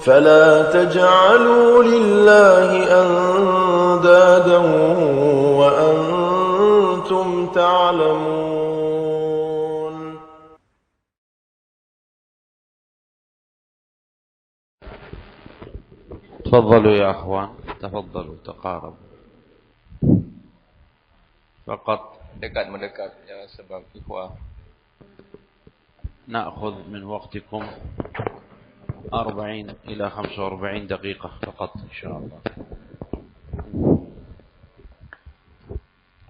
فلا تجعلوا لله أندادا وأنتم تعلمون. تفضلوا يا أخوان، تفضلوا تقاربوا. فقط dekat mendekat ya, sebab ikhwah. نأخذ من وقتكم 40 إلى 45 دقيقة فقط إن شاء الله.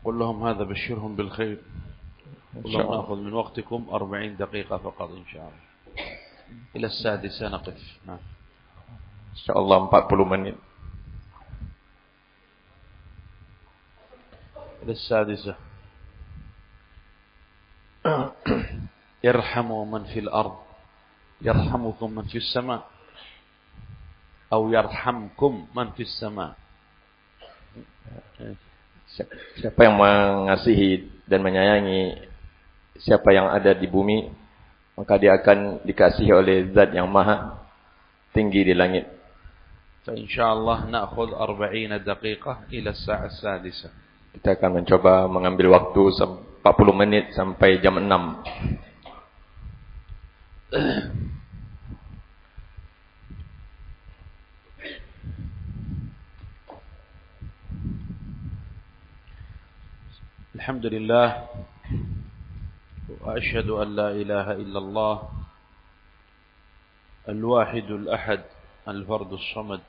قل لهم هذا، بشرهم بالخير. قل لهم نأخذ من وقتكم 40 دقيقة فقط إن شاء الله. إلى 6 نقف. إن شاء الله 40 menit. إلى 6. يرحموا من في الأرض يرحمكم من في السماء أو يرحمكم من في السماء. Siapa yang mengasihi dan menyayangi siapa yang ada di bumi, maka dia akan dikasihi oleh Zat yang Maha tinggi di langit. فإن شاء الله نأخذ 40 دقيقة إلى الساعة 6. Kita akan mencoba mengambil waktu 40 menit sampai jam 6. الحمد لله وأشهد أن لا إله إلا الله الواحد الأحد الفرد الصمد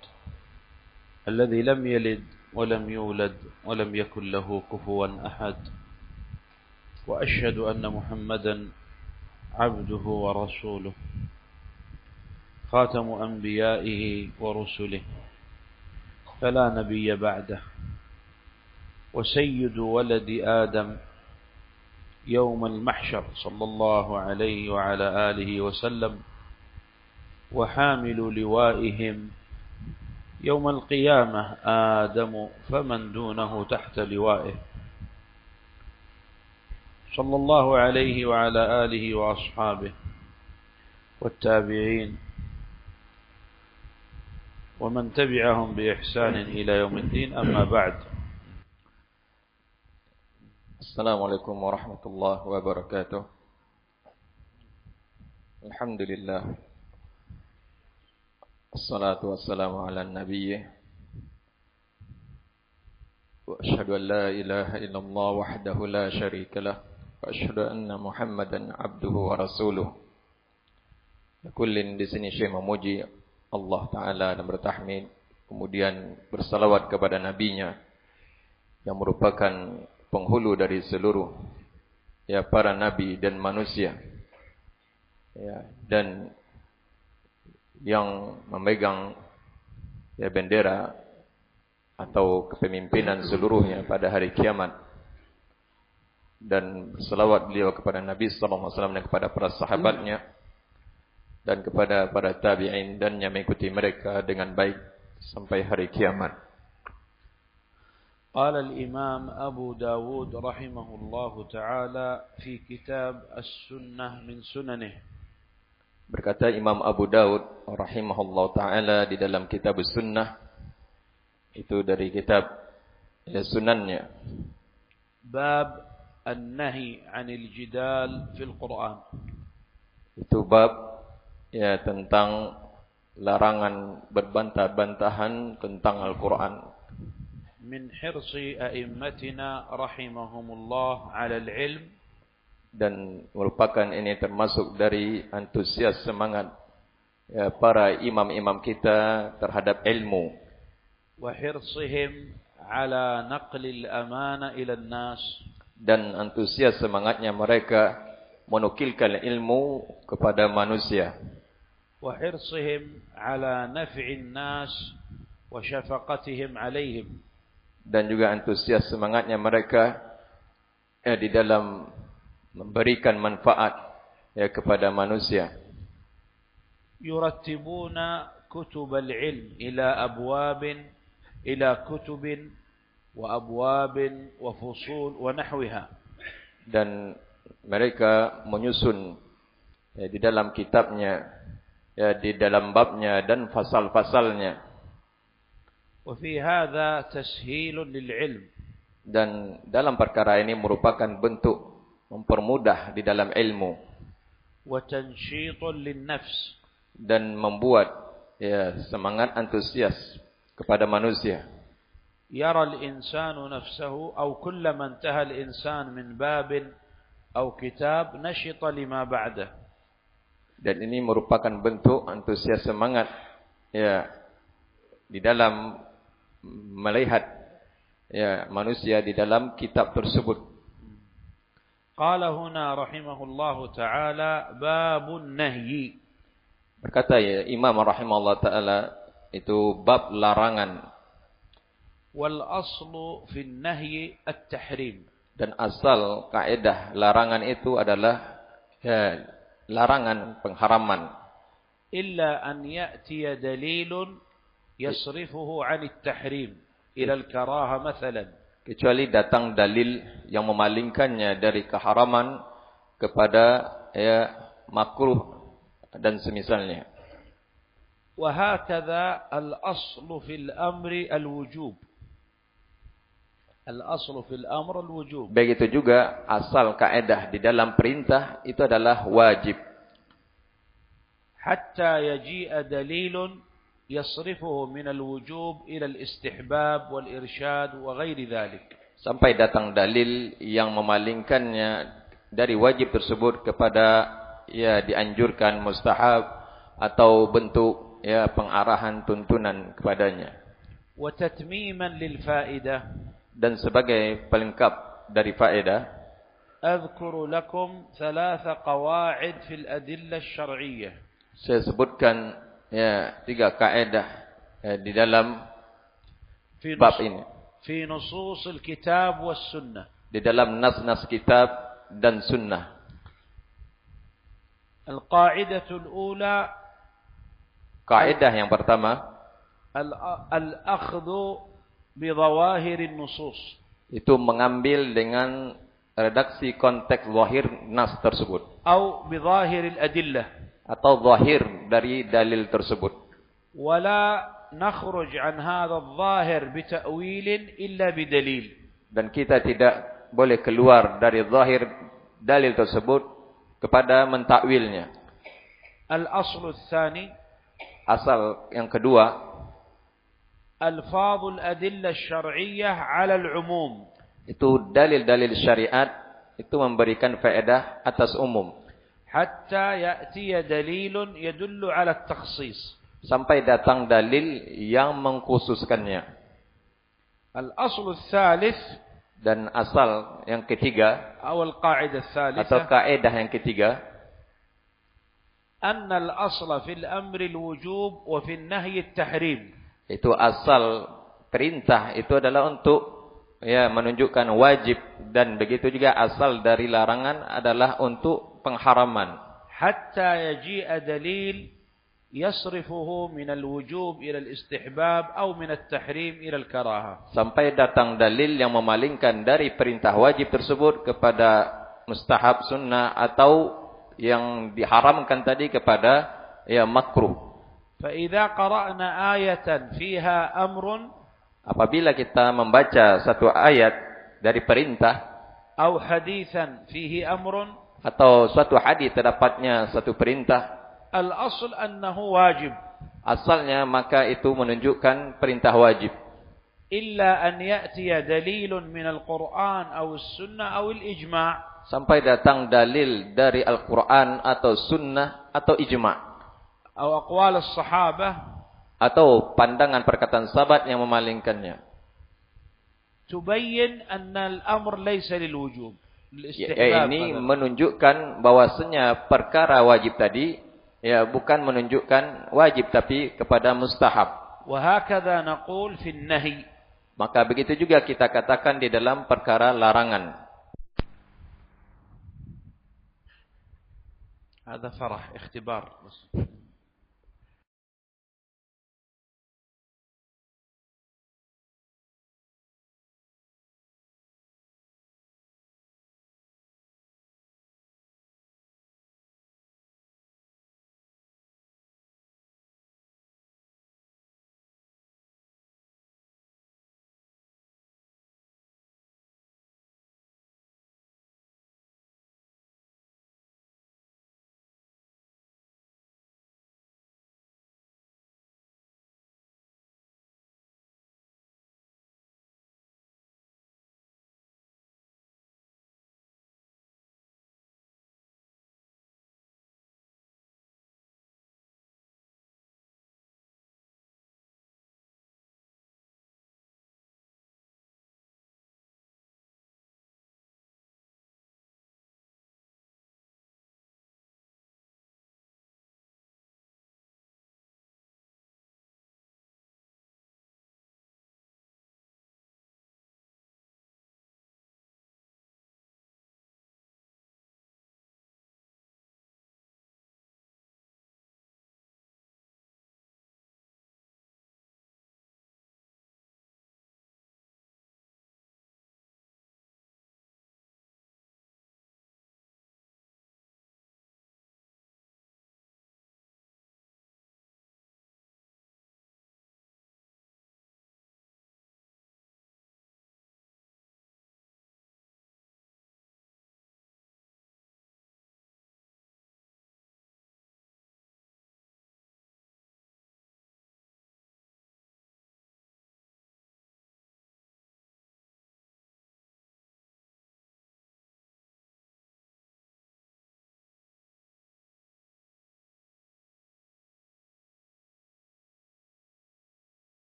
الذي لم يلد ولم يولد ولم يكن له كفوا أحد، وأشهد أن محمدا عبده ورسوله خاتم أنبيائه ورسله فلا نبي بعده، وسيد ولد آدم يوم المحشر صلى الله عليه وعلى آله وسلم، وحامل لوائهم يوم القيامة آدم فمن دونه تحت لوائه، صلى الله عليه وعلى آله وأصحابه والتابعين ومن تبعهم بإحسان إلى يوم الدين. أما بعد. Assalamualaikum warahmatullahi wabarakatuh. Alhamdulillah. Assalatu wassalamu ala nabiyyi. Wa asyhadu an la ilaha illallah wahdahu la syarika lah. Wa asyhadu anna Muhammadan abduhu wa rasuluh. Kullin di sini Syekh memuji Allah Ta'ala dan bertahmid, kemudian bersalawat kepada nabinya yang merupakan penghulu dari seluruh ya para nabi dan manusia, ya, dan yang memegang ya bendera atau kepemimpinan seluruhnya pada hari kiamat, dan berselawat beliau kepada Nabi sallallahu alaihi wasallam dan kepada para sahabatnya dan kepada para tabi'in dan yang mengikuti mereka dengan baik sampai hari kiamat. قال الإمام أبو داود رحمه الله تعالى في كتاب السنة من سننه. Berkata Imam Abu Daud rahimahullah ta'ala di dalam kitab sunnah, itu dari kitab ya, sunannya. Bab an-nahi 'anil jidal fil Qur'an. Itu bab ya tentang larangan berbantah-bantahan tentang Al-Quran. Min hirsi a'immatina rahimahumullah 'ala al-'ilm, dan merupakan ini termasuk dari antusias semangat ya, para imam-imam kita terhadap ilmu, wa hirsihim 'ala naqli al-amana ila an-nas, dan antusias semangatnya mereka menukilkan ilmu kepada manusia, wa hirsihim 'ala naf'i an-nas wa syafaqatihim 'alaihim, dan juga antusias semangatnya mereka ya, di dalam memberikan manfaat ya, kepada manusia. Yurattibuna kutub al-ilm ila abwabin ila kutubin wa abwabin wa fusul wa nahwiha, dan mereka menyusun ya, di dalam kitabnya ya di dalam babnya dan fasal-fasalnya. وفي هذا تسهيل للعلم. Dan dalam perkara ini merupakan bentuk mempermudah di dalam ilmu. وتنشيط للنفس. Dan membuat ya semangat antusias kepada manusia. يرى الإنسان نفسه أو كلما انتهى الإنسان من باب أو كتاب نشط لما بعده. Dan ini merupakan bentuk antusias semangat ya di dalam melihat ya manusia di dalam kitab tersebut. قال هنا رحمه الله تعالى باب النهي. Berkata ya Imam rahimahullah taala itu bab larangan. والأصل في النهي التحريم. Dan asal kaidah larangan itu adalah ya, larangan pengharaman. إلا أن يأتي دليل يصرفه عن التحريم إلى الكراهة مثلا. Kecuali datang dalil yang memalingkannya dari keharaman kepada ya makruh dan semisalnya. وهكذا الأصل في الأمر الوجوب. الأصل في الأمر الوجوب. Begitu juga asal kaidah di dalam perintah itu adalah wajib. حتى يجيء دليل يصرفه من الوجوب إلى الاستحباب والإرشاد وغير ذلك. Sampai datang dalil yang memalingkannya dari wajib tersebut kepada ya dianjurkan mustahab atau bentuk ya pengarahan tuntunan kepadanya. وتتميما للفائدة. Dan sebagai pelengkap dari faedah, أذكر لكم 3 قواعد في الأدلة الشرعية. saya sebutkan ya 3 kaidah di dalam bab ini. في نصوص الكتاب والسنة. Di dalam nas-nas kitab dan sunnah. القاعدة الأولى. Kaidah yang pertama, الأخذ بظواهر النصوص. Itu mengambil dengan redaksi konteks zahir nas tersebut. أو بظاهر الأدلة. Atau zahir dari dalil tersebut. ولا نخرج عن هذا الظاهر بتأويل إلا بدليل. Dan kita tidak boleh keluar dari zahir dalil tersebut kepada mentakwilnya. الأصل الثاني. Asal yang kedua, ألفاظ الأدلة الشرعية على العموم. Itu dalil-dalil syariat itu memberikan faedah atas umum. حتى يأتي دليل يدل على التخصيص. Sampai datang dalil yang mengkhususkannya. الأصل الثالث. Dan asal yang ketiga أو القاعدة الثالثة. atau kaidah yang ketiga, أن الأصل في الأمر الوجوب وفي النهي التحريم. Itu asal perintah itu adalah untuk ya menunjukkan wajib, dan begitu juga asal dari larangan adalah untuk pengharaman. حتى يجيء دليل يصرفه من الوجوب إلى الاستحباب أو من التحريم إلى الكراهة. Sampai datang dalil yang memalingkan dari perintah wajib tersebut kepada mustahab sunnah atau yang diharamkan tadi kepada ya makruh. فإذا قرأنا آية فيها أمر. Apabila kita membaca satu ayat dari perintah أو حديثا فيه أمر. atau suatu hadis terdapatnya satu perintah, الأصل أنه واجب. asalnya maka itu menunjukkan perintah wajib. إلا أن يأتي دليل من القرآن أو السنة أو الإجماع. Sampai datang dalil dari Al-Quran atau sunnah atau ijma'. أو أقوال الصحابة. Atau pandangan perkataan sahabat yang memalingkannya. تبين أن الأمر ليس للوجوب. Ini menunjukkan bahwasanya perkara wajib tadi ya bukan menunjukkan wajib tapi kepada mustahab. وهكذا نقول في النهي. Maka begitu juga kita katakan di dalam perkara larangan. هذا فرح اختبار.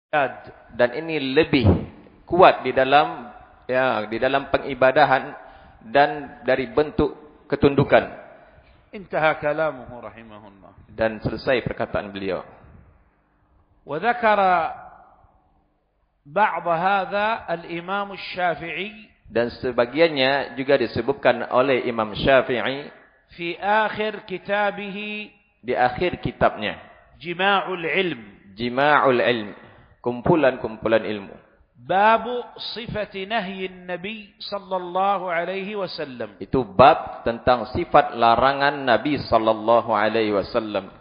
Dan ini lebih kuat di dalam pengibadahan dan dari bentuk ketundukan. انتهى كلامه رحمه الله. Dan selesai perkataan beliau. وذكر بعض هذا الإمام الشافعي. Dan sebagiannya juga disebutkan oleh Imam Syafi'i في آخر كتابه. Di akhir kitabnya. جماع العلم. Jima'ul ilm. Kumpulan-kumpulan ilmu. باب صفة نهي النبي صلى الله عليه وسلم. Itu bab tentang sifat larangan Nabi sallallahu alaihi wasallam.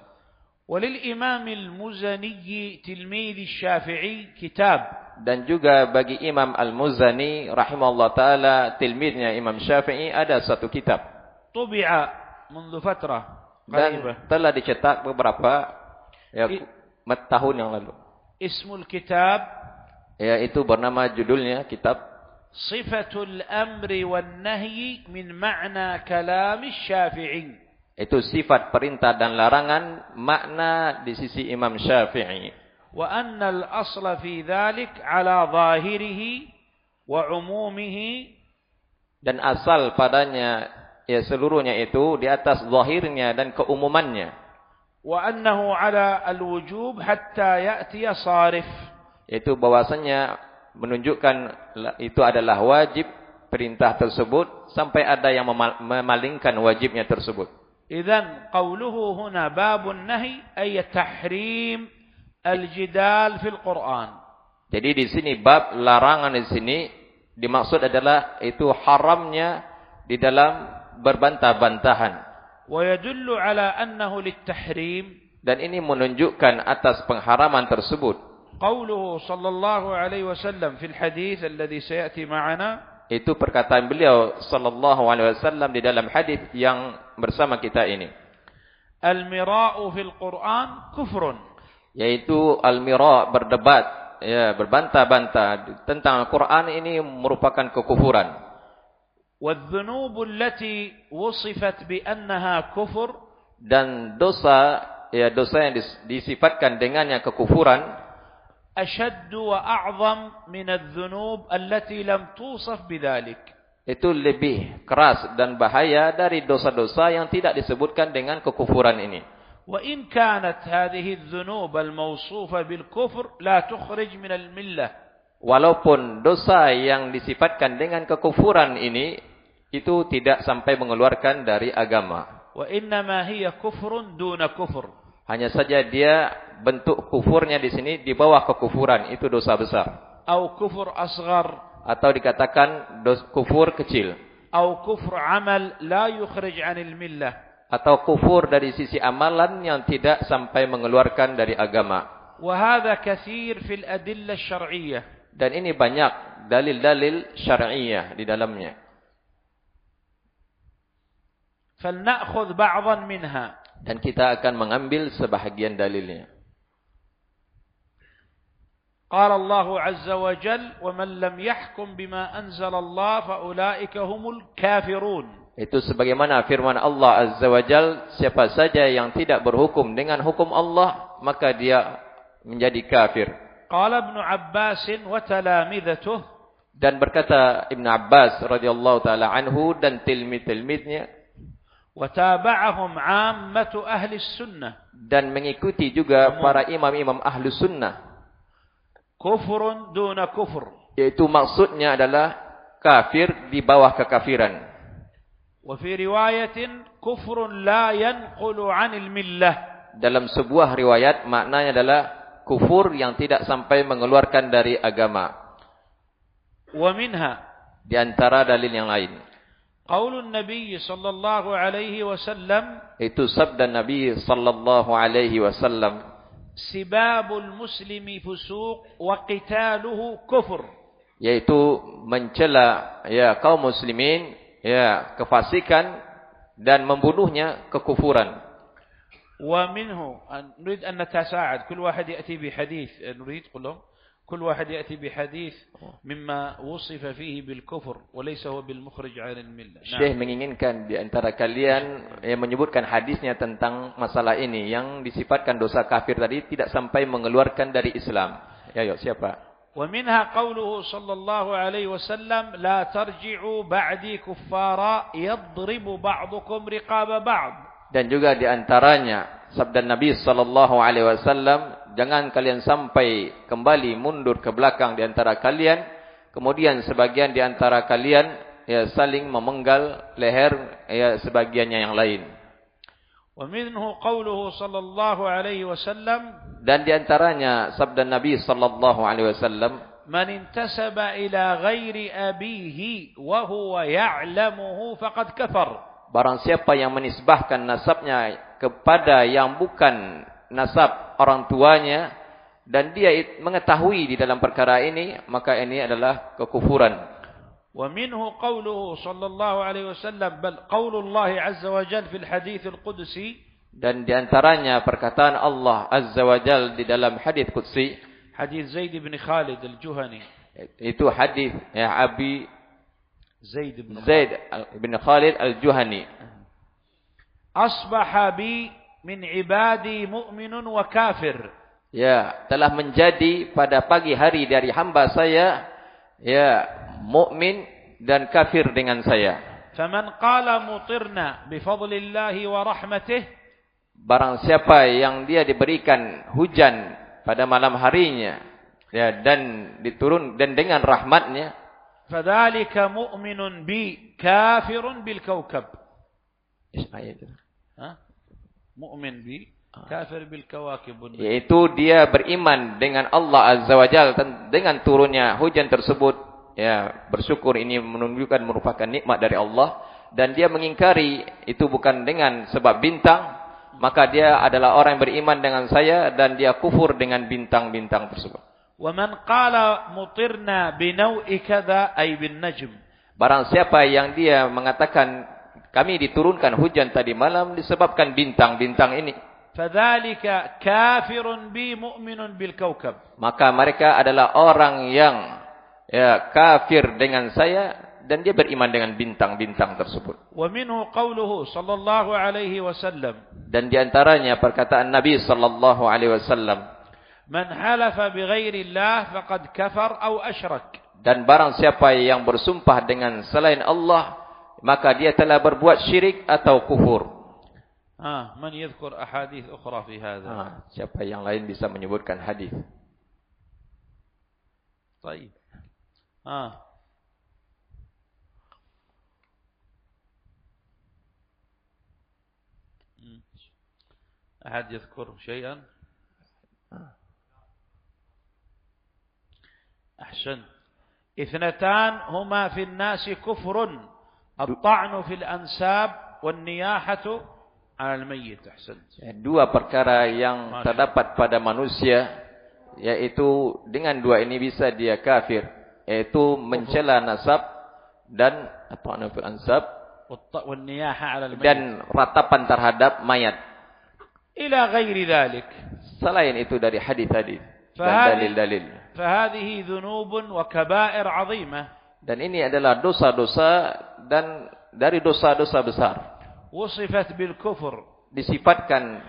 وللإمام المزني تلميذ الشافعي كتاب. Dan juga bagi Imam Al-Muzani rahimahullah taala tilmidnya Imam Syafi'i ada satu kitab. طبع منذ فترة Dan قريبة. telah dicetak beberapa tahun yang lalu. اسم الكتاب Yaitu bernama judulnya kitab صفة الأمر والنهي من معنى كلام الشافعي. Itu sifat perintah dan larangan makna di sisi Imam Syafi'i. وأن الأصل في ذلك على ظاهره وعمومه. Dan asal padanya seluruhnya itu di atas zahirnya dan keumumannya. وأنه على الوجوب حتى يأتي صارف. Itu bahwasanya menunjukkan itu adalah wajib perintah tersebut sampai ada yang memalingkan wajibnya tersebut. إذن قوله هنا باب النهي أي تحريم الجدال في القرآن. Jadi di sini bab larangan di sini dimaksud adalah itu haramnya di dalam berbantah-bantahan. ويدل على أنه للتحريم. Dan ini menunjukkan atas pengharaman tersebut. قوله صلى الله عليه وسلم في الحديث الذي سيأتي معنا. Itu perkataan beliau sallallahu alaihi wasallam di dalam hadis yang bersama kita ini. المراء في القرآن كفر. Yaitu al-mira, berdebat, berbantah-bantah tentang Al-Qur'an ini merupakan kekufuran. والذنوب التي وصفت بأنها كفر. Dan dosa yang disifatkan dengannya kekufuran أشد وأعظم من الذنوب التي لم توصف بذلك. Itu lebih keras dan bahaya dari dosa-dosa yang tidak disebutkan dengan kekufuran ini. وإن كانت هذه الذنوب الموصوفة بالكفر لا تخرج من الملة. Walaupun dosa yang disifatkan dengan kekufuran ini itu tidak sampai mengeluarkan dari agama. وإنما هي كفر دون كفر. Hanya saja dia bentuk kufurnya di sini di bawah kekufuran, itu dosa besar. أو كفر أصغر. Atau dikatakan kufur kecil. أو كفر عمل لا يخرج عن الملة. Atau kufur dari sisi amalan yang tidak sampai mengeluarkan dari agama. وهذا كثير في الأدلة الشرعية. Dan ini banyak dalil-dalil syar'iyah di dalamnya. فلنأخذ بعضا منها. Dan kita akan mengambil sebahagian dalilnya. قال الله عز وجل ومن لم يحكم بما أنزل الله فأولئك هم الكافرون. Itu sebagaimana firman Allah Azza wa Jal, siapa saja yang tidak berhukum dengan hukum Allah, maka dia menjadi kafir. قال ابن عباس وتلامذته. Dan berkata Ibn Abbas radhiyallahu taala anhu dan tilmid-tilmidnya, وتابعهم عامة أهل السنة. dan mengikuti juga para imam-imam ahlu sunnah. كفر دون كفر. Yaitu maksudnya adalah kafir di bawah kekafiran. وفي رواية كفر لا ينقل عن الملة. Dalam sebuah riwayat maknanya adalah kufur yang tidak sampai mengeluarkan dari agama. ومنها. Di antara dalil yang lain. قول النبي صلى الله عليه وسلم. Itu sabda Nabi sallallahu alaihi wasallam. سباب المسلم فسوق وقتاله كفر. Yaitu mencela kaum muslimin kefasikan dan membunuhnya kekufuran. ومنه نريد أن نتساعد كل واحد يأتي بحديث نريد كل واحد يأتي بحديث مما وصف فيه بالكفر وليس هو بالمخرج عن الملة. Syekh menginginkan di antara kalian menyebutkan hadisnya tentang masalah ini yang disifatkan dosa kafir tadi tidak sampai mengeluarkan dari Islam. Ya, yuk, siapa? ومنها قوله صلى الله عليه وسلم لا ترجعوا بعدي كفارا يضرب بعضكم رقاب بعض. Dan juga di antaranya sabda Nabi sallallahu alaihi wasallam, jangan kalian sampai kembali mundur ke belakang di antara kalian, kemudian sebagian di antara kalian ya saling memenggal leher ya sebagiannya yang lain. ومنه قوله صلى الله عليه وسلم Dan di antaranya sabda Nabi sallallahu alaihi wasallam, من انتسب إلى غير أبيه وهو يعلمه فقد كفر. barang siapa yang menisbahkan nasabnya kepada yang bukan nasab orang tuanya dan dia mengetahui di dalam perkara ini, maka ini adalah kekufuran. ومنه قوله صلى الله عليه وسلم بل قول الله عز وجل في الحديث القدسي. Dan di antaranya perkataan Allah Azza wa Jal di dalam hadis qudsi, hadis Zaid bin Khalid al-Juhani, itu hadis ya Abi Zaid bin Khalid al-Juhani. Asbaha bi min ibadi mu'minun wa kafir. Ya, telah menjadi pada pagi hari dari hamba saya ya mukmin dan kafir dengan saya. Faman qala mutirna bi fadlillahi wa rahmatih, barang siapa yang dia diberikan hujan pada malam harinya ya dan diturun dan dengan rahmatnya, fadzalika mu'minun bi kafirun bil kaukab. ayat itu. Mu'min bi kafir bil kawakib. Yaitu dia beriman dengan Allah Azza wa Jalla dengan turunnya hujan tersebut, ya bersyukur ini menunjukkan merupakan nikmat dari Allah, dan dia mengingkari itu bukan dengan sebab bintang, maka dia adalah orang yang beriman dengan saya dan dia kufur dengan bintang-bintang tersebut. Wa man qala mutirna bi naw'i kadza ay bin najm. Barang siapa yang dia mengatakan kami diturunkan hujan tadi malam disebabkan bintang-bintang ini, fadzalika kafirun bi mu'minun bil kaukab. maka mereka adalah orang yang ya kafir dengan saya dan dia beriman dengan bintang-bintang tersebut. Wa minhu qawluhu sallallahu alaihi wasallam. Dan di antaranya perkataan Nabi sallallahu alaihi wasallam, man halafa bighairi Allah faqad kafar aw asyrak. Dan barang siapa yang bersumpah dengan selain Allah, maka dia telah berbuat syirik atau kufur. Man yadhkur ahadith ukhra fi hadha. Siapa yang lain bisa menyebutkan hadis? Baik. أحد يذكر شيئا؟ أحسن. اثنتان هما في الناس كفر، الطعن في الأنساب والنياحة على الميت. أحسن. Dua perkara yang terdapat pada manusia, yaitu dengan dua ini bisa dia kafir, yaitu mencela nasab dan at-ta'nu fil ansab dan ratapan terhadap mayat. Ila ghairi dhalik. Selain itu dari hadis tadi dan dalil-dalil. Fahadhihi dhunubun wa kaba'ir 'azimah. Dan ini adalah dosa-dosa dan dari dosa-dosa besar. Wasifat bil kufur. Disifatkan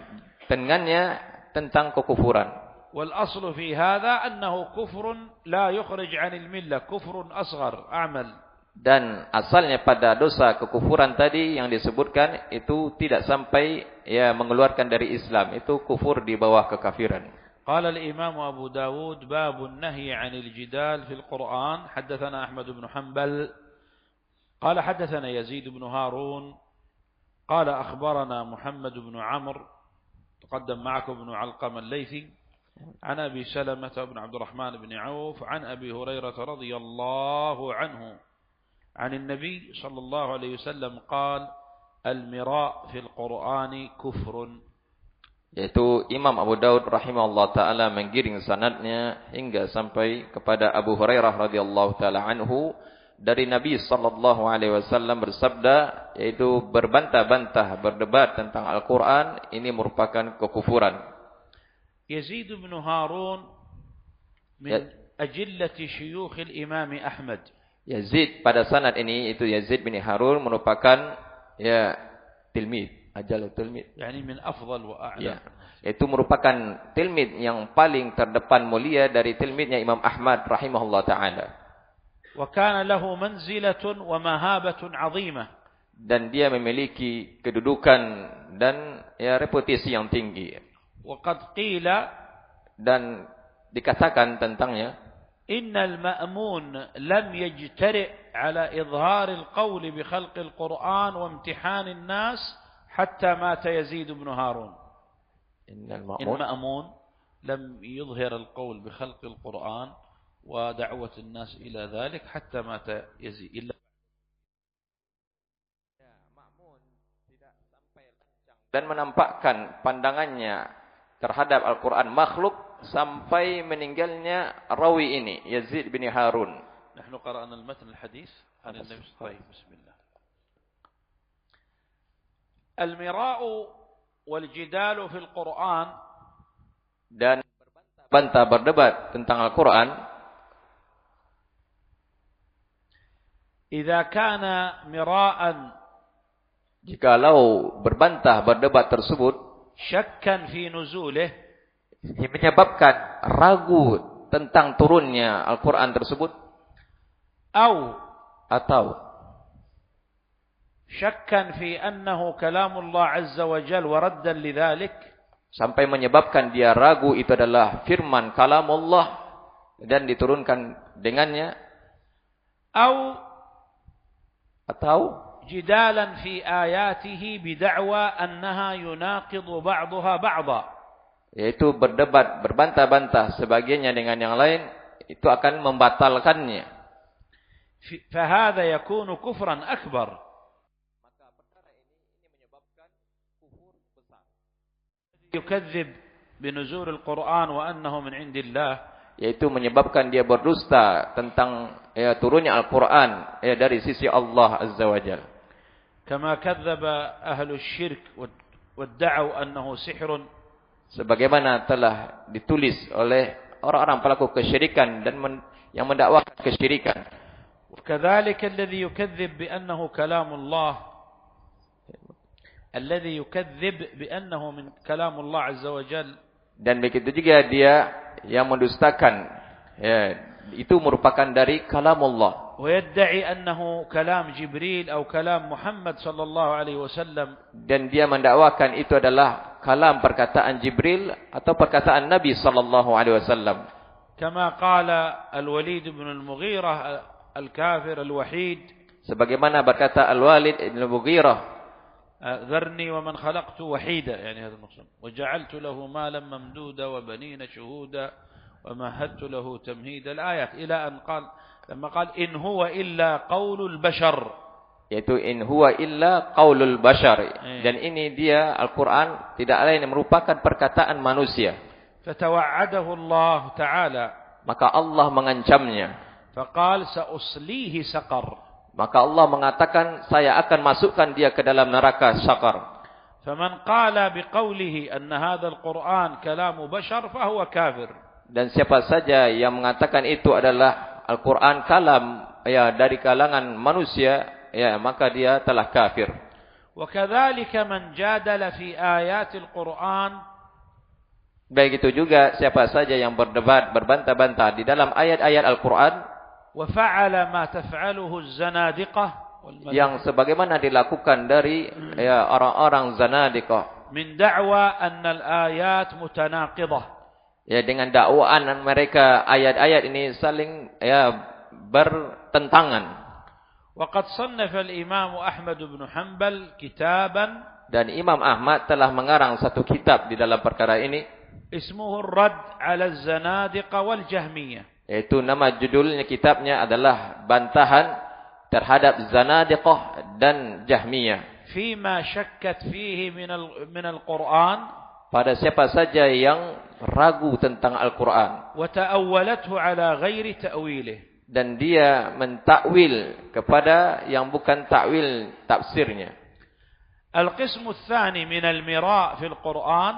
dengannya tentang kekufuran. Wal aslu fi hadha annahu kufrun la yukhrij 'anil millah, kufrun asghar, a'mal. Dan asalnya pada dosa kekufuran tadi yang disebutkan itu tidak sampai ya mengeluarkan dari Islam, itu kufur di bawah kekafiran. Qala al-Imam Abu Dawud babun nahyi 'anil jidal fil Quran. Haddatsana Ahmad bin Hanbal qala haddatsana Yazid bin Harun qala akhbarana Muhammad bin Amr taqaddam ma'akum bin Alqam al-Laythi an Abi Salamah bin Abdurrahman bin Auf an Abi Hurairah radhiyallahu anhu عن النبي صلى الله عليه وسلم قال المراء في القرآن كفر. Yaitu Imam Abu Daud rahimahullah ta'ala menggiring sanadnya hingga sampai kepada Abu Hurairah radhiyallahu ta'ala anhu dari Nabi sallallahu alaihi wasallam bersabda, yaitu berbantah-bantah berdebat tentang Al-Quran ini merupakan kekufuran. Yazid bin Harun min ajillati syuyukh al-Imam Ahmad. Yazid pada sanad ini itu Yazid bin Harun merupakan ya tilmid, ajal tilmid. Yani min afdal wa a'la. Ya. Itu merupakan tilmid yang paling terdepan mulia dari tilmidnya Imam Ahmad rahimahullah ta'ala. وكان له منزلة ومهابة عظيمة. Dan dia memiliki kedudukan dan reputasi yang tinggi. وقد قيل, dan dikatakan tentangnya, إن المأمون لم يجترئ على إظهار القول بخلق القرآن وامتحان الناس حتى مات يزيد بن هارون. المأمون لم يظهر القول بخلق القرآن ودعوة الناس إلى ذلك حتى مات يزيد. Dan menampakkan pandangannya terhadap Al-Quran makhluk sampai meninggalnya rawi ini, Yazid bin Harun. نحن قرأنا المتن الحديث عن النبي. طيب بسم الله. المراء والجدال في القرآن, dan berbantah berdebat tentang Al-Quran, إذا كان مراء, jikalau berbantah berdebat tersebut شكا في نزوله, menyebabkan ragu tentang turunnya Al-Quran tersebut, atau شكا في أنه كلام الله عز وجل وردا لذلك, sampai menyebabkan dia ragu itu adalah firman kalamullah dan diturunkan dengannya, atau جدالا في آياته بدعوى أنها يناقض بعضها بعضا, yaitu berdebat, berbantah-bantah sebagiannya dengan yang lain, itu akan membatalkannya. فهذا يكون كفرا أكبر. Maka perkara ini menyebabkan kufur besar. يكذب بنزول القرآن وأنه من عند الله, yaitu menyebabkan dia berdusta tentang turunnya Al-Quran dari sisi Allah Azza wa Jalla. كما كذب أهل الشرك وادعوا أنه سحر, sebagaimana telah ditulis oleh orang-orang pelaku kesyirikan dan yang mendakwakan kesyirikan. وكذلك الذي يكذب بأنه كلام الله, الذي يكذب بأنه من كلام الله عز وجل, dan begitu juga dia yang mendustakan itu merupakan dari kalamullah, ويدعي أنه كلام جبريل أو كلام محمد صلى الله عليه وسلم, dan dia mendakwakan itu adalah kalam perkataan Jibril atau perkataan Nabi sallallahu alaihi wasallam. كما قال الوليد بن المغيرة الكافر الوحيد, sebagaimana berkata Al-Walid bin Mughirah, ذرني ومن خلقت وحيدا, يعني هذا المقصود, وجعلت له مالا ممدودا وبنين شهودا ومهدت له تمهيدا, الآيات إلى أن قال, لما قال إن هو إلا قول البشر, yaitu in huwa illa qaulul bashar, dan ini dia Al-Quran tidak lain merupakan perkataan manusia. فتوعده الله تعالى, maka Allah mengancamnya, فقال سأصليه سقر, maka Allah mengatakan saya akan masukkan dia ke dalam neraka Saqar. فمن قال بقوله أن هذا القرآن كلام بشر فهو كافر, dan siapa saja yang mengatakan itu adalah Al-Quran kalam dari kalangan manusia, maka dia telah kafir. وكذلك من جادل في آيات القرآن, baik itu juga siapa saja yang berdebat, berbantah-bantah di dalam ayat-ayat Al-Quran, وفعل ما تفعله الزنادقة, yang sebagaimana dilakukan dari orang-orang Zanadiqah, من دعوى أن الآيات متناقضة, dengan dakwaan mereka ayat-ayat ini saling bertentangan. وقد صنف الإمام أحمد بن حنبل كتابا, dan Imam Ahmad telah mengarang satu kitab di dalam perkara ini, اسمه الرد على الزنادقة والجهمية, yaitu nama judulnya kitabnya adalah bantahan terhadap Zanadiqah dan Jahmiyah, فيما شكت فيه من القرآن, pada siapa saja yang ragu tentang Al-Quran وتأولته على غير تأويله, dan dia mentakwil kepada yang bukan takwil tafsirnya. القسم الثاني من المراء في القرآن,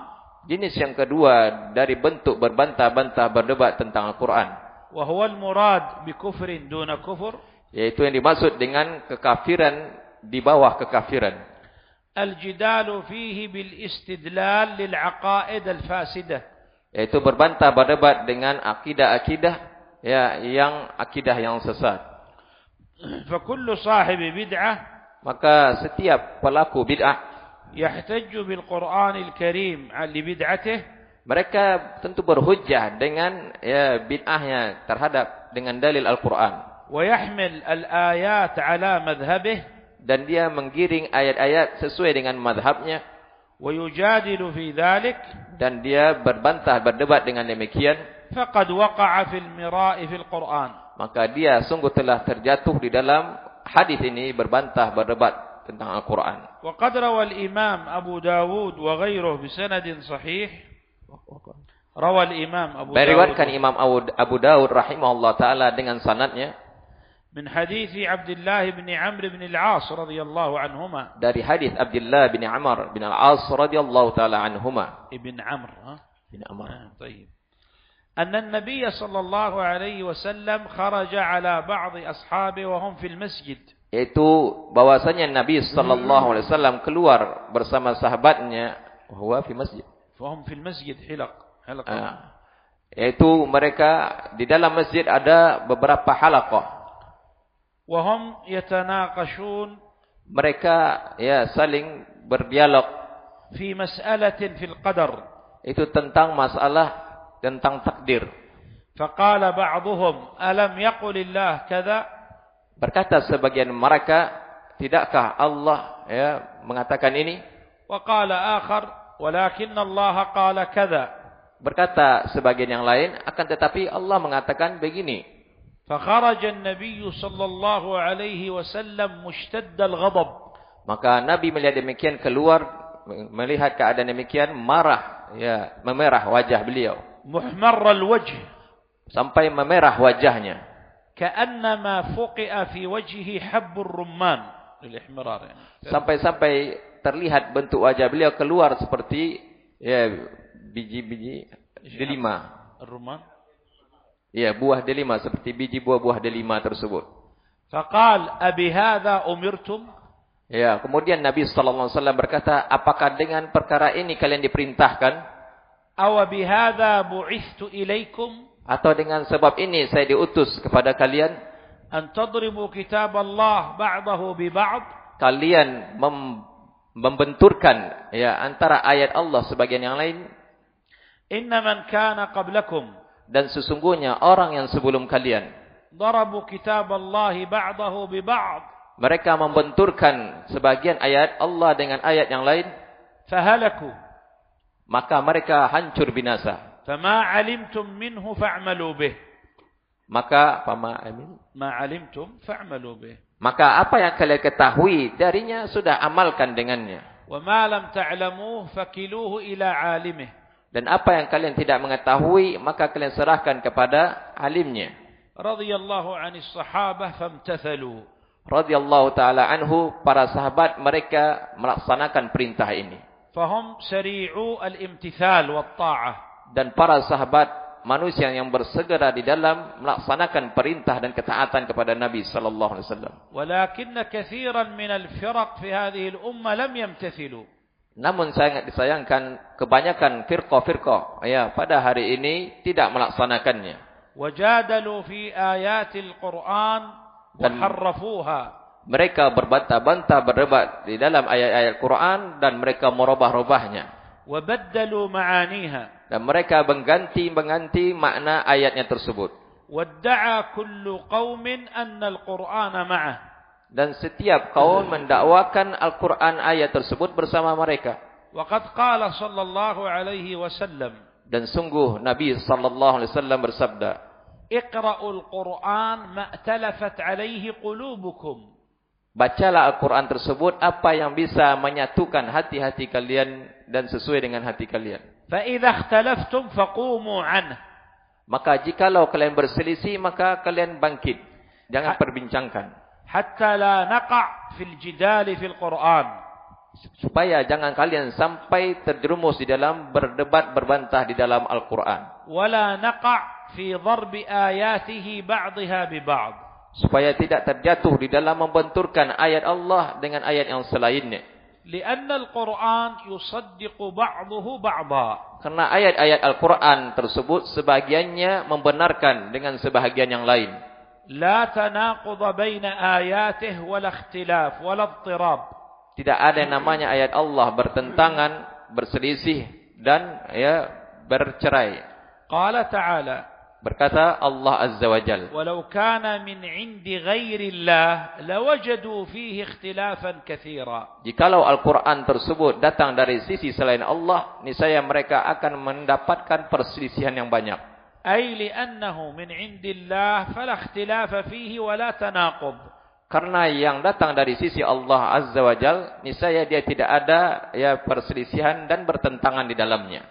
jenis yang kedua dari bentuk berbantah-bantah berdebat tentang Al-Quran, وهو المراد بكفر دون كفر, yaitu yang dimaksud dengan kekafiran di bawah kekafiran. الجدال فيه بالاستدلال للعقائد الفاسدة. Yaitu berbantah berdebat dengan akidah-akidah yang akidah yang sesat. فكل صاحب بدعة Maka setiap pelaku bid'ah يحتج بالقرآن الكريم لبدعته. Mereka tentu berhujjah dengan bid'ahnya terhadap dengan dalil Al-Quran. ويحمل الآيات على مذهبه. Dan dia menggiring ayat-ayat sesuai dengan madhabnya. ويجادل في ذلك. Dan dia berbantah berdebat dengan demikian. فقد وقع في المراء في القرآن. Maka dia sungguh telah terjatuh di dalam hadis ini berbantah berdebat tentang Al-Quran. وقد روى الإمام أبو داود وغيره بسند صحيح. روى الإمام أبو داود. Beriwayatkan Imam Abu Daud rahimahullah taala dengan sanadnya. من حديث عبد الله بن عمرو بن العاص رضي الله عنهما. Dari hadis Abdullah bin Amr bin Al-As radhiyallahu taala anhuma. ابن عمرو Bin Amr. طيب. أن النبي صلى الله عليه وسلم خرج على بعض أصحابه وهم في المسجد. Yaitu bahwasanya Nabi sallallahu alaihi wasallam keluar bersama sahabatnya huwa fi masjid. وهم في المسجد حلق. Yaitu mereka di dalam masjid ada beberapa halaqah. وهم يتناقشون. Mereka saling berdialog في مسألة في القدر. Itu tentang masalah tentang takdir. فقال بعضهم ألم يقل الله كذا. Berkata sebagian mereka, tidakkah Allah mengatakan ini? وقال آخر ولكن الله قال كذا. Berkata sebagian yang lain, akan tetapi Allah mengatakan begini. فخرج النبي صلى الله عليه وسلم مشتد الغضب. Maka Nabi melihat demikian keluar, melihat keadaan demikian marah, memerah wajah beliau. محمر الوجه. Sampai memerah wajahnya. كأنما فقئ في وجهه حب الرمان للإحمرار يعني. Sampai terlihat bentuk wajah beliau keluar seperti biji-biji delima. الرمان. Buah delima seperti biji buah-buah delima tersebut. فقال أبي هذا أمرتم. Kemudian Nabi sallallahu alaihi wasallam berkata, apakah dengan perkara ini kalian diperintahkan? أو بهذا بعثت إليكم. Atau dengan sebab ini saya diutus kepada kalian? أن تضربوا كتاب الله بعضه ببعض. Kalian membenturkan antara ayat Allah sebagian yang lain. إن من كان قبلكم. Dan sesungguhnya orang yang sebelum kalian ضربوا كتاب الله بعضه ببعض. Mereka membenturkan sebagian ayat Allah dengan ayat yang lain. فهلكوا. Maka mereka hancur binasa. فما علمتم منه فاعملوا به. Maka ما علمتم فاعملوا به. Maka apa yang kalian ketahui darinya sudah amalkan dengannya. وما لم تعلموه فكلوه إلى عالمه. Dan apa yang kalian tidak mengetahui, maka kalian serahkan kepada alimnya. Radhiyallahu 'anil sahabah famtathalu. Radhiyallahu ta'ala anhu, para sahabat mereka melaksanakan perintah ini. Fahum sari'u al-imtithal wa ta'ah. Dan para sahabat manusia yang bersegera di dalam melaksanakan perintah dan ketaatan kepada Nabi sallallahu alaihi wasallam. Walakinna katsiran min al-firaq fi hadhihi al-ummah lam yamtathilu. Namun sangat disayangkan kebanyakan firqah-firqah pada hari ini tidak melaksanakannya. Wajadalu fi ayatil Qur'an wa harrafuha. Mereka berbantah-bantah berdebat di dalam ayat-ayat Quran dan mereka merubah-rubahnya. Wa baddalu ma'aniha. Dan mereka mengganti makna ayatnya tersebut. Wadda'a kullu qaumin anna al-Qur'ana ma'ah. Dan setiap kaum mendakwakan Al-Quran ayat tersebut bersama mereka. Waqad qala sallallahu alaihi wasallam. Dan sungguh Nabi sallallahu alaihi wasallam bersabda, Iqra'ul Qur'an ma'talafat alaihi qulubukum. Bacalah Al-Quran tersebut apa yang bisa menyatukan hati-hati kalian dan sesuai dengan hati kalian. Fa idza ikhtalaftum faqumu anhu. Maka jikalau kalian berselisih maka kalian bangkit. Jangan perbincangkan. Hatta la naqa' fil jidal fil Qur'an. Supaya jangan kalian sampai terjerumus di dalam berdebat berbantah di dalam Al-Quran. Wala naqa' fi dharbi ayatihi ba'daha bi ba'd. Supaya tidak terjatuh di dalam membenturkan ayat Allah dengan ayat yang selainnya. لأن القرآن يصدق بعضه بعضا. Karena ayat-ayat Al-Quran tersebut sebahagiannya membenarkan dengan sebahagian yang lain. لا تناقض بين آياته ولا اختلاف ولا اضطراب. Tidak ada yang namanya ayat Allah bertentangan, berselisih dan bercerai. قال تعالى Berkata Allah Azza wa Jal, ولو كان من عند غير الله لوجدوا فيه اختلافا كثيرا. jikalau Al-Quran tersebut datang dari sisi selain Allah, niscaya mereka akan mendapatkan perselisihan yang banyak. أي لأنه من عند الله فلا اختلاف فيه ولا تناقض. Karena yang datang dari sisi Allah Azza wa Jal, niscaya dia tidak ada perselisihan dan bertentangan di dalamnya.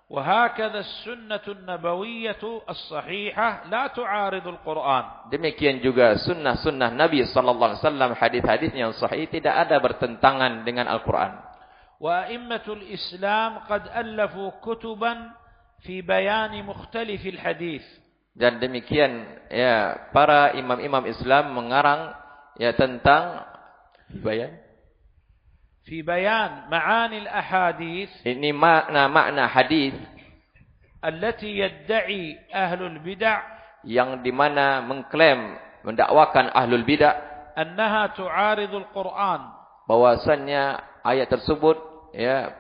وهكذا السنة النبوية الصحيحة لا تعارض القرآن. Demikian juga sunnah-sunnah Nabi sallallahu alaihi wasallam, hadis-hadis yang sahih tidak ada bertentangan dengan Al-Quran. وأئمة الإسلام قد ألفوا كتبا في بيان مختلف الحديث. Dan demikian para imam-imam Islam mengarang tentang في بيان معاني الأحاديث. Ini makna hadis التي يدعي أهل البدع yang dimana mengklaim, mendakwakan ahlul bidah أنها تعارض القرآن. bahwasannya ayat tersebut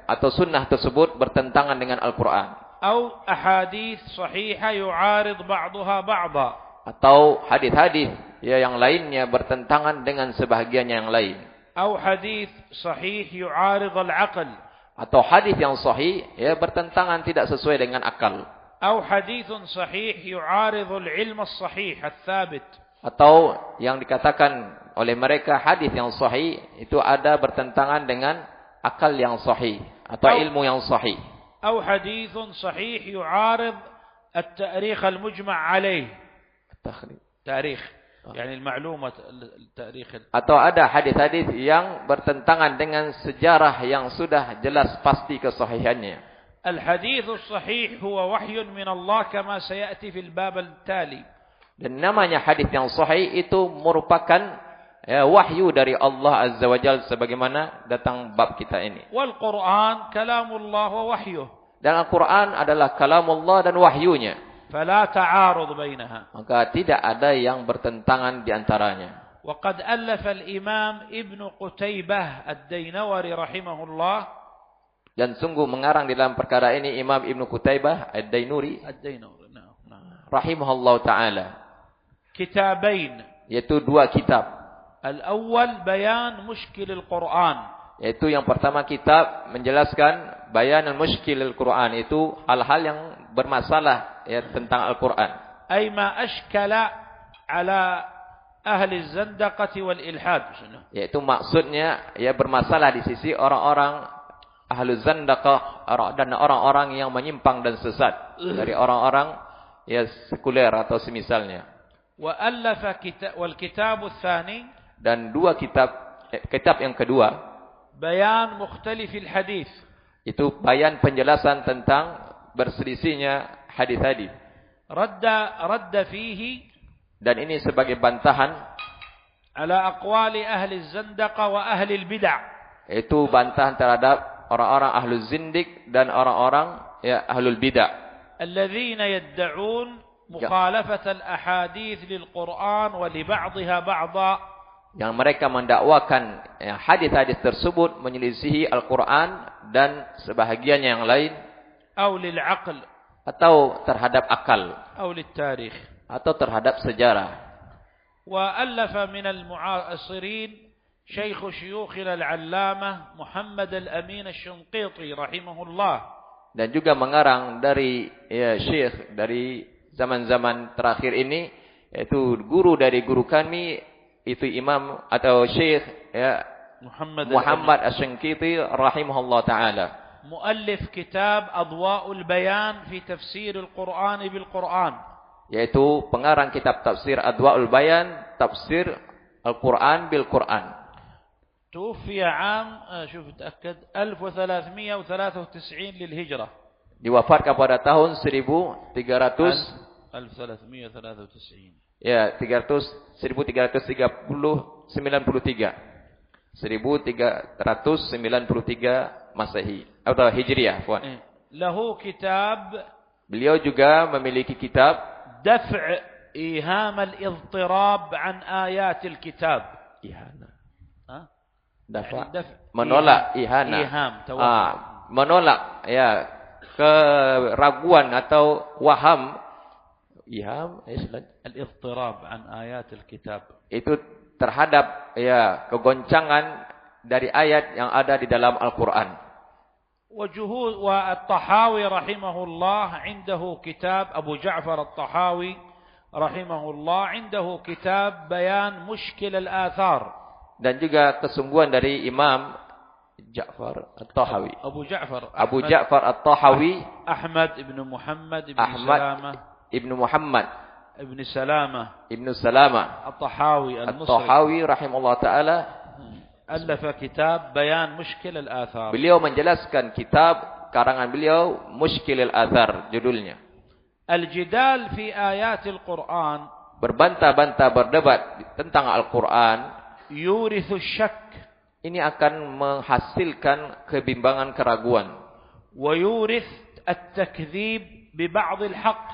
atau sunnah tersebut bertentangan dengan Al-Quran. أو أحاديث صحيحة يعارض بعضها بعضا. Atau hadis-hadis yang lainnya bertentangan dengan sebahagiannya yang lain. أو حديث صحيح يعارض العقل. Atau hadis yang sahih bertentangan, tidak sesuai dengan akal. أو حديث صحيح يعارض العلم الصحيح الثابت. Atau yang dikatakan oleh mereka hadis yang sahih itu ada bertentangan dengan akal yang sahih atau ilmu yang sahih. أو حديث صحيح يعارض التاريخ المجمع عليه. تاريخ يعني المعلومة التاريخ. Atau ada hadis-hadis yang bertentangan dengan sejarah yang sudah jelas pasti kesahihannya. الحديث الصحيح هو وحي من الله كما سيأتي في الباب التالي. Dan namanya hadis yang sahih itu merupakan wahyu dari Allah Azza wa Jalla sebagaimana datang bab kita ini. والقرآن كلام الله ووحيه. Dan Al-Quran adalah kalamullah dan wahyunya. فلا تعارض بينها. Maka tidak ada yang bertentangan di antaranya. وقد ألف الإمام ابن قتيبة الدينوري رحمه الله. Dan sungguh mengarang di dalam perkara ini Imam Ibn Qutaybah Ad-Dainuri rahimahullah ta'ala. كتابين. Yaitu dua kitab. الأول بيان مشكل القرآن. Yaitu yang pertama kitab menjelaskan bayan al-mushkil al-Quran, itu hal-hal yang bermasalah tentang Al-Quran. أي ما أشكل على أهل الزندقة والإلحاد. Yaitu maksudnya bermasalah di sisi orang-orang ahlu zandaqah dan orang-orang yang menyimpang dan sesat dari orang-orang sekuler atau semisalnya. وألف والكتاب الثاني. Dan dua kitab yang kedua, بيان مختلف الحديث. Itu bayan penjelasan tentang berselisihnya hadis-hadis. رد فيه. Dan ini sebagai bantahan على أقوال أهل الزندقة وأهل البدع. Itu bantahan terhadap orang-orang ahlul zindik dan orang-orang ahlul bidah. الذين يدعون مخالفة الأحاديث للقرآن ولبعضها بعضا. Yang mereka mendakwakan hadis-hadis tersebut menyelisihi Al-Quran dan sebahagiannya yang lain. أو للعقل. Atau terhadap akal. أو للتاريخ. Atau terhadap sejarah. وألف من المعاصرين شيخ شيوخنا العلامة محمد الأمين الشنقيطي رحمه الله. Dan juga mengarang dari syekh dari zaman-zaman terakhir ini, yaitu guru dari guru kami, itu imam atau syekh Muhammad Asy-Syanqiti rahimahullah taala. مؤلف كتاب أضواء البيان في تفسير القرآن بالقرآن. Yaitu pengarang kitab tafsir Adwa'ul Bayan, tafsir Al-Quran bil Quran. توفي عام تأكد 1393 للهجرة. Diwafatkan pada tahun 1393. 1393. Ya, 1393. 1393 Masehi atau Hijriah, puan. Lahu kitab, Beliau juga memiliki kitab دفع إيهام الاضطراب عن آيات الكتاب. ihana. يعني دفع Menolak ihana. إيهام Menolak ya keraguan atau waham iham الاضطراب عن آيات الكتاب. Itu terhadap ya kegoncangan dari ayat yang ada di dalam Al-Qur'an. وجهود والطحاوي رحمه الله عنده كتاب أبو جعفر الطحاوي رحمه الله عنده كتاب بيان مشكل الآثار. Dan juga kesungguhan dari Imam Ja'far At-Tahawi. Abu Ja'far At-Tahawi, Ahmad ibn Muhammad ibn Salamah ibn Muhammad ibn Salamah ibn Salamah At-Tahawi al-Misri. At-Tahawi rahimahullah taala ألف كتاب بيان مشكل الآثار. Beliau menjelaskan kitab karangan beliau Mushkil al-Athar judulnya. الجدال في آيات القرآن, berbantah-bantah berdebat tentang Al-Qur'an, يورث الشك, ini akan menghasilkan kebimbangan, keraguan, ويورث التكذيب ببعض الحق,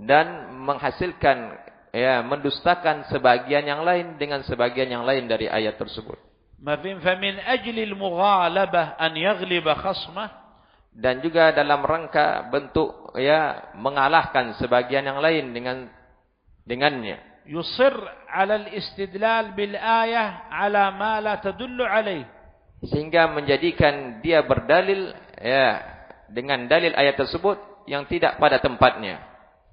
dan menghasilkan ya mendustakan sebagian yang lain dengan sebagian yang lain dari ayat tersebut. فمن أجل المغالبة أن يغلب خصمه, dan juga dalam rangka bentuk ya mengalahkan sebagian yang lain dengannya, يصر على الاستدلال بالآية على ما لا تدل عليه, sehingga menjadikan dia berdalil ya dengan dalil ayat tersebut yang tidak pada tempatnya,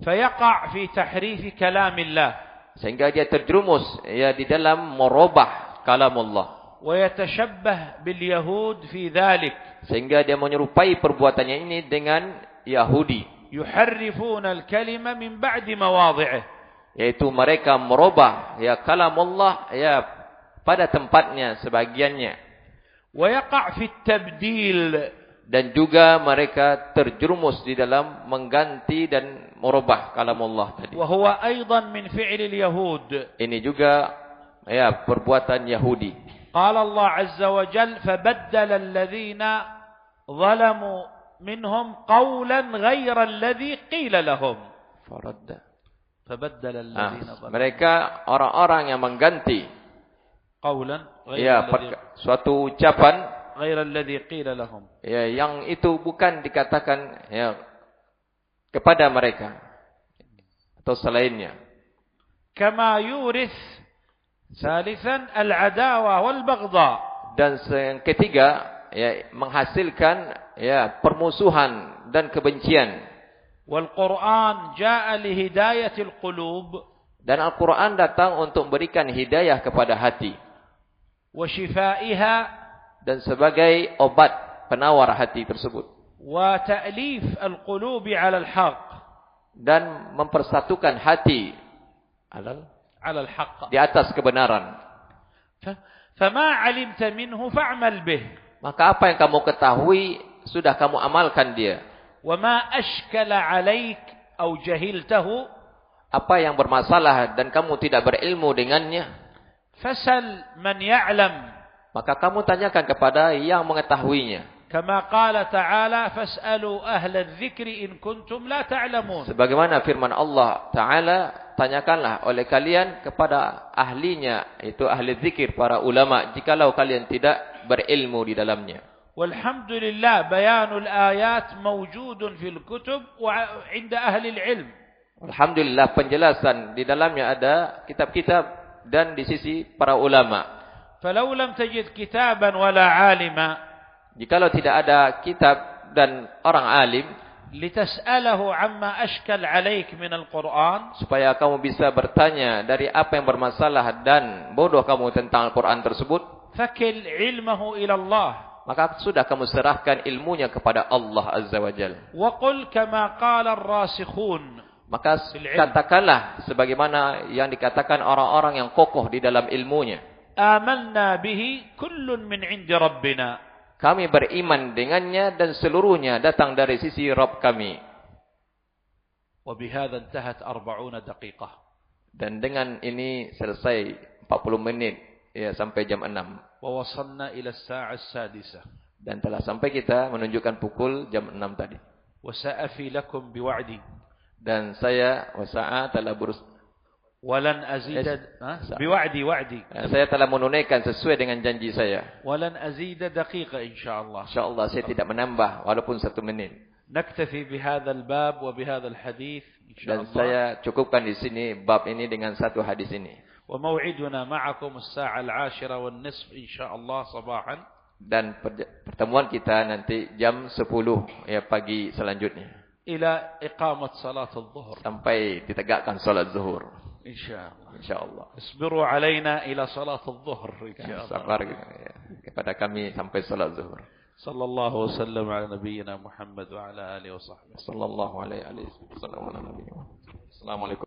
فيقع في تحريف كلام الله, sehingga dia terjerumus ya di dalam merubah kalamullah, ويتشبه باليهود في ذلك, sehingga dia menyerupai perbuatannya ini dengan Yahudi, يحرفون الكلمة من بعد مواضعه, yaitu mereka merubah ya kalamullah ya pada tempatnya sebagiannya, ويقع في التبديل, dan juga mereka terjerumus di dalam mengganti dan merubah kalamullah tadi. وهو أيضا من فعل اليهود. Ini juga ya perbuatan Yahudi. قال الله عز وجل فبدل الذين ظلموا منهم قولا غير الذي قيل لهم. فبدل الذين ظلموا. Mereka orang-orang yang mengganti قولا غير ya suatu ucapan غير الذي قيل لهم. Ya yang itu bukan dikatakan ya kepada mereka atau selainnya. كما يورث ثالثا العداوة والبغضاء. Dan yang ketiga ya menghasilkan ya permusuhan dan kebencian. والقرآن جاء لهداية القلوب. Dan Al-Qur'an datang untuk memberikan hidayah kepada hati. وشفائها, dan sebagai obat penawar hati tersebut. وتأليف القلوب على الحق, dan mempersatukan hati على الحق, di atas kebenaran. فما علمت منه فاعمل به. Maka apa yang kamu ketahui sudah kamu amalkan dia. وما أشكل عليك أو جهلته, apa yang bermasalah dan kamu tidak berilmu dengannya, فسل من يعلم, maka kamu tanyakan kepada yang mengetahuinya. كما قال تعالى فاسألوا أهل الذكر إن كنتم لا تعلمون. Sebagaimana firman Allah Ta'ala, tanyakanlah oleh kalian kepada ahlinya, itu ahli zikir, para ulama, jikalau kalian tidak berilmu di dalamnya. والحمد لله بيان الآيات موجود في الكتب وعند أهل العلم. Alhamdulillah penjelasan di dalamnya ada kitab-kitab dan di sisi para ulama. فلو لم تجد كتابا ولا عالما, jikalau tidak ada kitab dan orang alim, لتسأله عما أشكل عليك من القرآن, supaya kamu bisa bertanya dari apa yang bermasalah dan bodoh kamu tentang Al-Quran tersebut, فكل علمه إلى الله, maka sudah kamu serahkan ilmunya kepada Allah Azza wa Jalla. وقل كما قال الراسخون, maka katakanlah sebagaimana yang dikatakan orang-orang yang kokoh di dalam ilmunya, آمنا به كل من عند ربنا, kami beriman dengannya dan seluruhnya datang dari sisi Rabb kami. وبهذا انتهت 40 دقيقة. Dan dengan ini selesai 40 menit ya sampai jam 6. ووصلنا إلى الساعة السادسة. Dan telah sampai kita menunjukkan pukul jam 6 tadi. وسأفي لكم بوعدي. Dan saya telah ولن أزيد وعدي. Saya telah menunaikan sesuai dengan janji saya. ولن أزيد دقيقة إن شاء الله. Insyaallah saya tidak menambah walaupun 1 menit. نكتفي بهذا الباب وبهذا الحديث إن شاء Dan الله. saya cukupkan di sini bab ini dengan 1 hadis ini. وموعدنا معكم الساعة 10:30 إن شاء الله صباحا. Dan pertemuan kita nanti jam 10 ya pagi selanjutnya. إلى إقامة صلاة الظهر. Sampai ditegakkan salat zuhur. إن شاء الله. Insyaallah. اصبروا علينا إلى صلاة الظهر إن شاء الله. Sabar kepada kami sampai salat zuhur. صلى الله وسلم على نبينا محمد وعلى آله وصحبه. Sallallahu alaihi wasallam. Assalamualaikum.